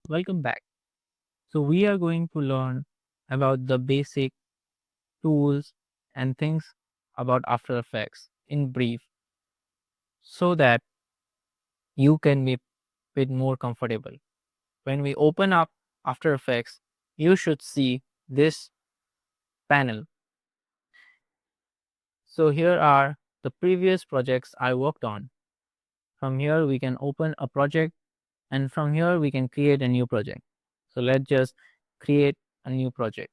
Welcome back. So we are going to learn about the basic tools and things about After Effects in brief so that you can be a bit more comfortable. When we open up After Effects, you should see this panel. So here are the previous projects I worked on. From here we can open a project, and from here we can create a new project. So let's just create a new project.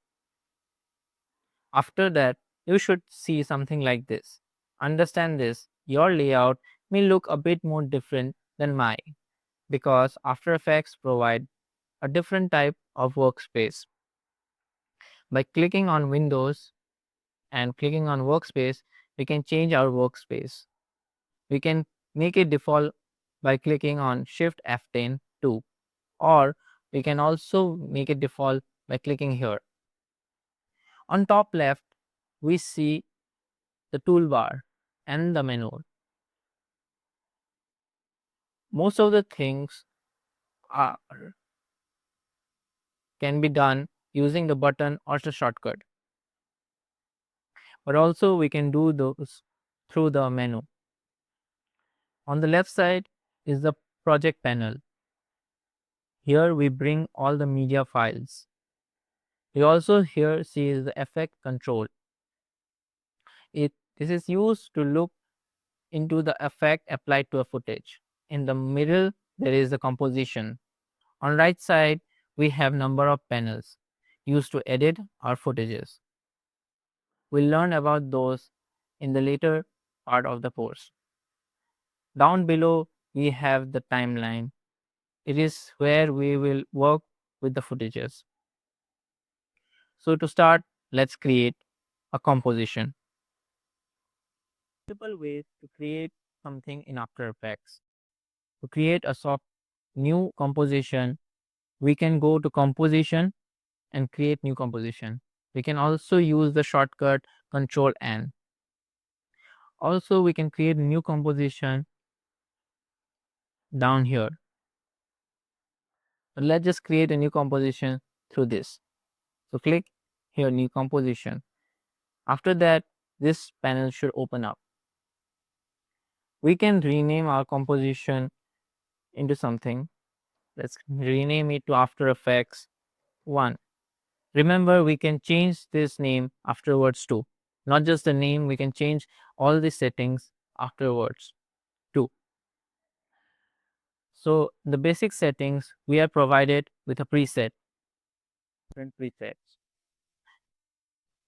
After that, you should see something like this. Understand this, your layout may look a bit more different than mine because After Effects provide a different type of workspace. By clicking on Windows and clicking on Workspace, we can change our workspace. We can make it default by clicking on Shift F10 too, or we can also make it default by clicking here. On top left, we see the toolbar and the menu. Most of the things are, can be done using the button or the shortcut, but also we can do those through the menu. On the left side is the project panel. Here we bring all the media files. We also here see the effect control. This is used to look into the effect applied to a footage. In the middle there is the composition. On right side we have number of panels used to edit our footages. We'll learn about those in the later part of the course. Down below we have the timeline. It is where we will work with the footages. So to start, let's create a composition. Multiple ways to create something in After Effects. To create a soft new composition, we can go to composition and create new composition. We can also use the shortcut Control N. Also, we can create new composition down here. But let's just create a new composition through this. So click here, new composition. After that, this panel should open up. We can rename our composition into something. Let's rename it to After Effects 1. Remember, we can change this name afterwards too. Not just the name, we can change all the settings afterwards too. So the basic settings, we are provided with a preset, different presets.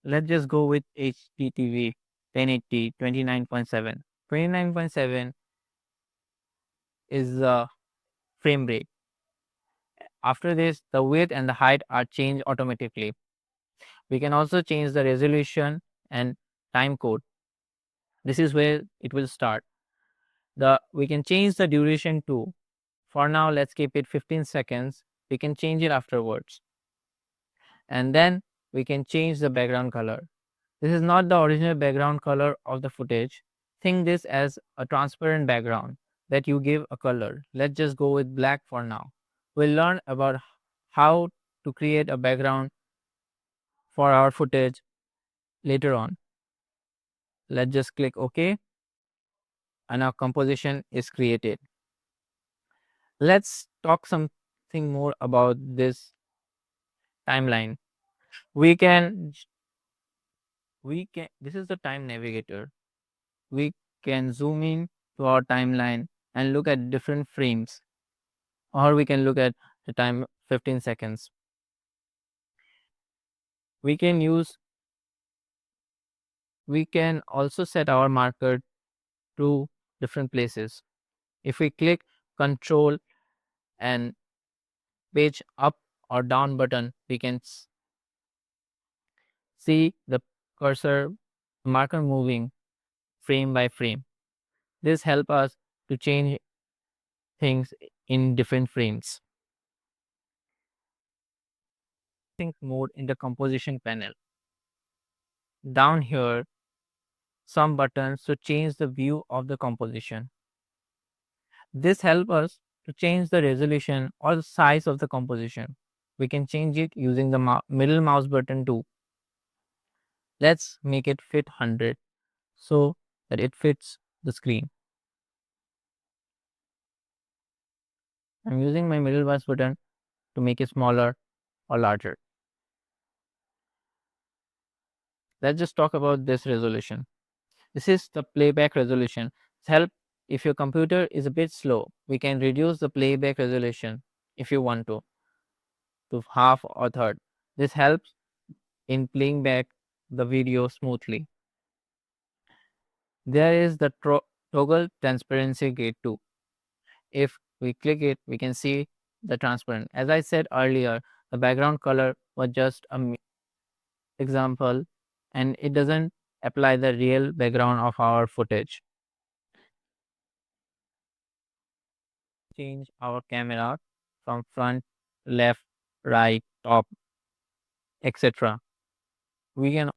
Let's just go with HDTV 1080 29.7. 29.7 is the frame rate. After this, the width and the height are changed automatically. We can also change the resolution and time code. This is where it will start. We can change the duration too. For now, let's keep it 15 seconds. We can change it afterwards. And then we can change the background color. This is not the original background color of the footage. Think this as a transparent background that you give a color. Let's just go with black for now. We'll learn about how to create a background for our footage later on. Let's just click OK, and our composition is created. Let's talk something more about this timeline. This is the time navigator. We can zoom in to our timeline and look at different frames, or we can look at the time 15 seconds. We can also set our marker to different places. If we click Control and page up or down button, we can see the cursor marker moving frame by frame. This helps us to change things in different frames. Think mode in the composition panel. Down here, some buttons to change the view of the composition. This helps us To change the resolution or the size of the composition, we can change it using the middle mouse button too. Let's make it fit 100 so that it fits the screen. I'm using my middle mouse button to make it smaller or larger. Let's just talk about this resolution. This is the playback resolution. It's help if your computer is a bit slow. We can reduce the playback resolution if you want to half or third. This helps in playing back the video smoothly. There is the toggle transparency gate too. If we click it, we can see the transparent. As I said earlier, the background color was just an example and it doesn't apply the real background of our footage. Change our camera from front, left, right, top, etc. We can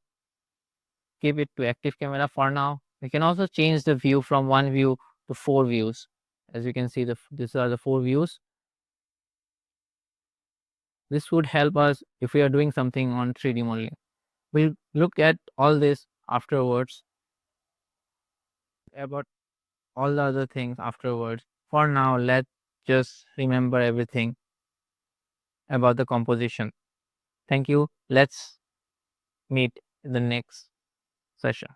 keep it to active camera for now. We can also change the view from one view to 4 views. As you can see, these are the 4 views. This would help us if we are doing something on 3D modeling. We'll look at all this afterwards, about all the other things afterwards. For now, let's just remember everything about the composition. Thank you. Let's meet in the next session.